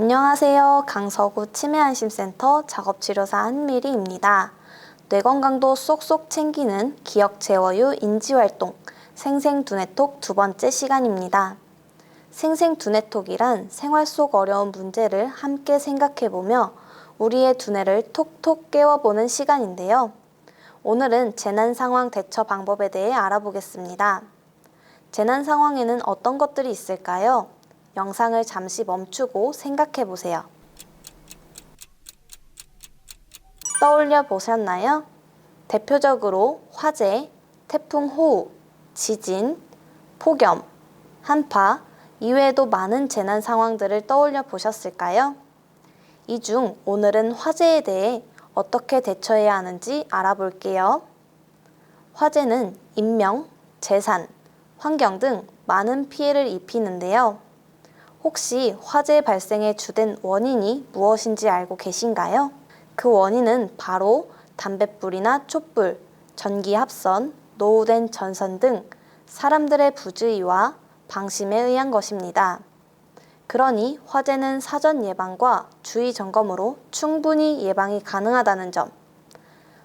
안녕하세요. 강서구 치매안심센터 작업치료사 한미리입니다. 뇌건강도 쏙쏙 챙기는 기억제어유 인지활동 생생두뇌톡 두 번째 시간입니다. 생생두뇌톡이란 생활 속 어려운 문제를 함께 생각해보며 우리의 두뇌를 톡톡 깨워보는 시간인데요. 오늘은 재난상황 대처 방법에 대해 알아보겠습니다. 재난 상황에는 어떤 것들이 있을까요? 영상을 잠시 멈추고 생각해 보세요. 떠올려 보셨나요? 대표적으로 화재, 태풍 호우, 지진, 폭염, 한파 이외에도 많은 재난 상황들을 떠올려 보셨을까요? 이 중 오늘은 화재에 대해 어떻게 대처해야 하는지 알아볼게요. 화재는 인명, 재산, 환경 등 많은 피해를 입히는데요. 혹시 화재 발생의 주된 원인이 무엇인지 알고 계신가요? 그 원인은 바로 담뱃불이나 촛불, 전기 합선, 노후된 전선 등 사람들의 부주의와 방심에 의한 것입니다. 그러니 화재는 사전 예방과 주의 점검으로 충분히 예방이 가능하다는 점.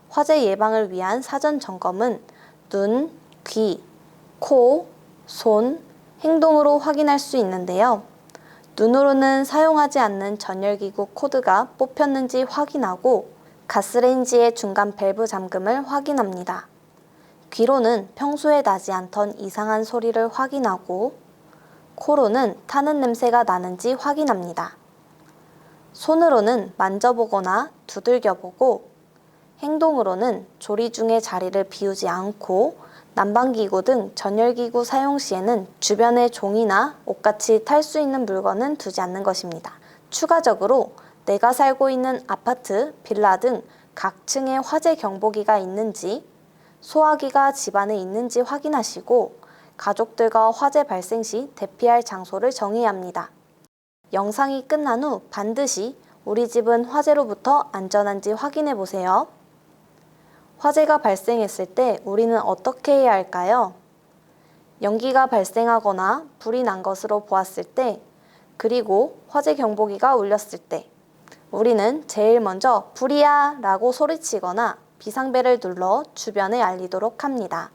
화재 예방을 위한 사전 점검은 눈, 귀, 코, 손, 행동으로 확인할 수 있는데요. 눈으로는 사용하지 않는 전열기구 코드가 뽑혔는지 확인하고 가스레인지의 중간 밸브 잠금을 확인합니다. 귀로는 평소에 나지 않던 이상한 소리를 확인하고 코로는 타는 냄새가 나는지 확인합니다. 손으로는 만져보거나 두들겨보고 행동으로는 조리 중에 자리를 비우지 않고 난방기구 등 전열기구 사용 시에는 주변에 종이나 옷같이 탈 수 있는 물건은 두지 않는 것입니다. 추가적으로 내가 살고 있는 아파트, 빌라 등 각 층에 화재 경보기가 있는지, 소화기가 집안에 있는지 확인하시고 가족들과 화재 발생 시 대피할 장소를 정해야 합니다. 영상이 끝난 후 반드시 우리 집은 화재로부터 안전한지 확인해 보세요. 화재가 발생했을 때 우리는 어떻게 해야 할까요? 연기가 발생하거나 불이 난 것으로 보았을 때, 그리고 화재 경보기가 울렸을 때, 우리는 제일 먼저 불이야! 라고 소리치거나 비상벨을 눌러 주변에 알리도록 합니다.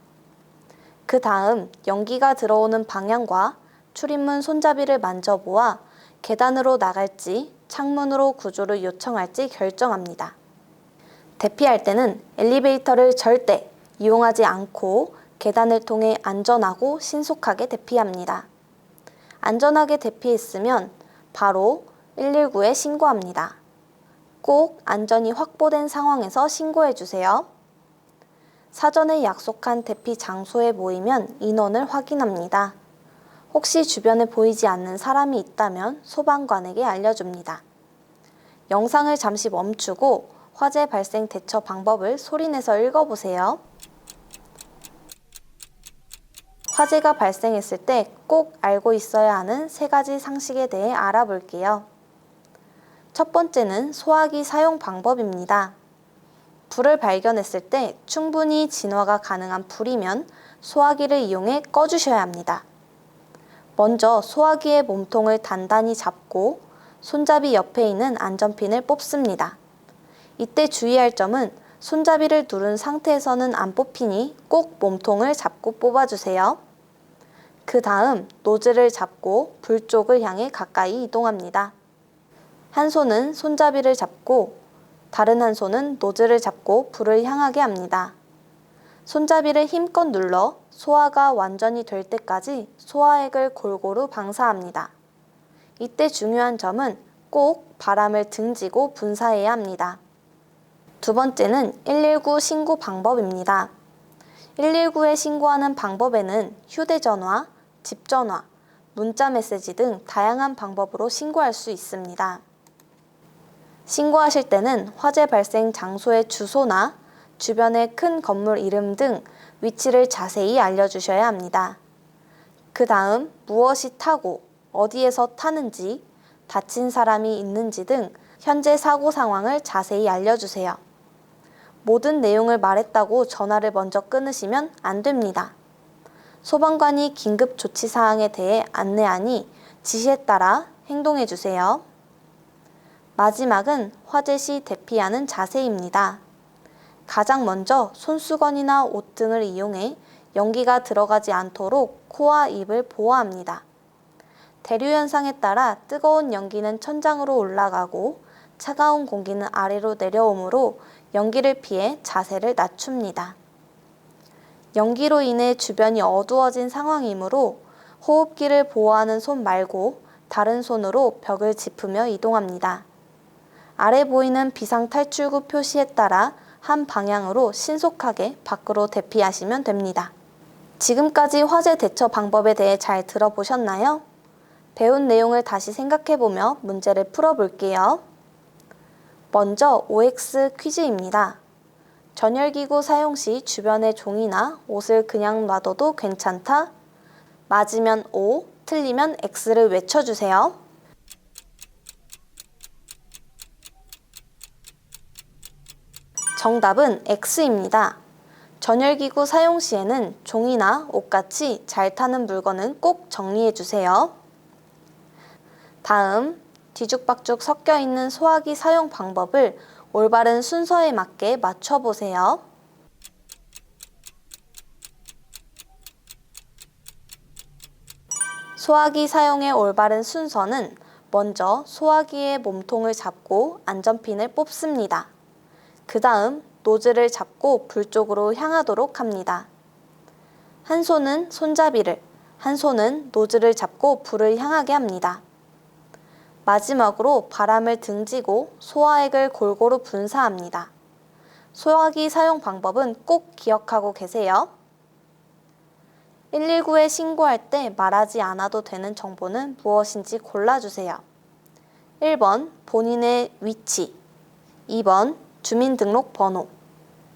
그 다음 연기가 들어오는 방향과 출입문 손잡이를 만져보아 계단으로 나갈지 창문으로 구조를 요청할지 결정합니다. 대피할 때는 엘리베이터를 절대 이용하지 않고 계단을 통해 안전하고 신속하게 대피합니다. 안전하게 대피했으면 바로 119에 신고합니다. 꼭 안전이 확보된 상황에서 신고해주세요. 사전에 약속한 대피 장소에 모이면 인원을 확인합니다. 혹시 주변에 보이지 않는 사람이 있다면 소방관에게 알려줍니다. 영상을 잠시 멈추고 화재 발생 대처 방법을 소리내서 읽어보세요. 화재가 발생했을 때 꼭 알고 있어야 하는 3가지 상식에 대해 알아볼게요. 첫 번째는 소화기 사용 방법입니다. 불을 발견했을 때 충분히 진화가 가능한 불이면 소화기를 이용해 꺼주셔야 합니다. 먼저 소화기의 몸통을 단단히 잡고 손잡이 옆에 있는 안전핀을 뽑습니다. 이때 주의할 점은 손잡이를 누른 상태에서는 안 뽑히니 꼭 몸통을 잡고 뽑아주세요. 그 다음 노즐을 잡고 불 쪽을 향해 가까이 이동합니다. 한 손은 손잡이를 잡고 다른 한 손은 노즐을 잡고 불을 향하게 합니다. 손잡이를 힘껏 눌러 소화가 완전히 될 때까지 소화액을 골고루 방사합니다. 이때 중요한 점은 꼭 바람을 등지고 분사해야 합니다. 두 번째는 119 신고 방법입니다. 119에 신고하는 방법에는 휴대전화, 집전화, 문자메시지 등 다양한 방법으로 신고할 수 있습니다. 신고하실 때는 화재 발생 장소의 주소나 주변의 큰 건물 이름 등 위치를 자세히 알려주셔야 합니다. 그 다음 무엇이 타고 어디에서 타는지, 다친 사람이 있는지 등 현재 사고 상황을 자세히 알려주세요. 모든 내용을 말했다고 전화를 먼저 끊으시면 안 됩니다. 소방관이 긴급 조치 사항에 대해 안내하니 지시에 따라 행동해 주세요. 마지막은 화재 시 대피하는 자세입니다. 가장 먼저 손수건이나 옷 등을 이용해 연기가 들어가지 않도록 코와 입을 보호합니다. 대류 현상에 따라 뜨거운 연기는 천장으로 올라가고 차가운 공기는 아래로 내려오므로 연기를 피해 자세를 낮춥니다. 연기로 인해 주변이 어두워진 상황이므로 호흡기를 보호하는 손 말고 다른 손으로 벽을 짚으며 이동합니다. 아래 보이는 비상탈출구 표시에 따라 한 방향으로 신속하게 밖으로 대피하시면 됩니다. 지금까지 화재 대처 방법에 대해 잘 들어보셨나요? 배운 내용을 다시 생각해보며 문제를 풀어볼게요. 먼저 OX 퀴즈입니다. 전열기구 사용 시 주변에 종이나 옷을 그냥 놔둬도 괜찮다? 맞으면 O, 틀리면 X를 외쳐주세요. 정답은 X입니다. 전열기구 사용 시에는 종이나 옷같이 잘 타는 물건은 꼭 정리해주세요. 다음, 뒤죽박죽 섞여있는 소화기 사용 방법을 올바른 순서에 맞게 맞춰보세요. 소화기 사용의 올바른 순서는 먼저 소화기의 몸통을 잡고 안전핀을 뽑습니다. 그 다음 노즐을 잡고 불 쪽으로 향하도록 합니다. 한 손은 손잡이를, 한 손은 노즐을 잡고 불을 향하게 합니다. 마지막으로 바람을 등지고 소화액을 골고루 분사합니다. 소화기 사용 방법은 꼭 기억하고 계세요. 119에 신고할 때 말하지 않아도 되는 정보는 무엇인지 골라주세요. 1번 본인의 위치, 2번 주민등록번호,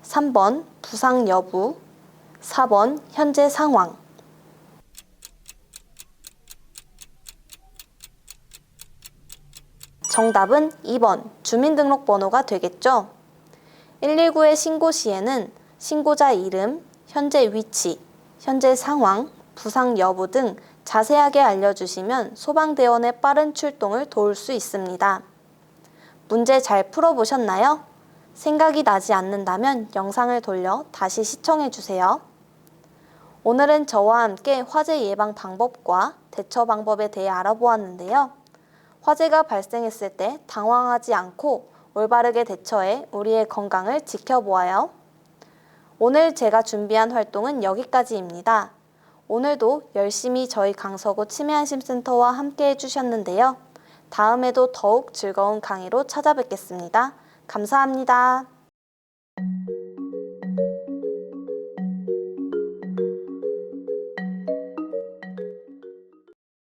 3번 부상 여부, 4번 현재 상황. 정답은 2번 주민등록번호가 되겠죠? 119의 신고 시에는 신고자 이름, 현재 위치, 현재 상황, 부상 여부 등 자세하게 알려주시면 소방대원의 빠른 출동을 도울 수 있습니다. 문제 잘 풀어보셨나요? 생각이 나지 않는다면 영상을 돌려 다시 시청해주세요. 오늘은 저와 함께 화재 예방 방법과 대처 방법에 대해 알아보았는데요. 화재가 발생했을 때 당황하지 않고 올바르게 대처해 우리의 건강을 지켜보아요. 오늘 제가 준비한 활동은 여기까지입니다. 오늘도 열심히 저희 강서구 치매안심센터와 함께 해주셨는데요. 다음에도 더욱 즐거운 강의로 찾아뵙겠습니다. 감사합니다.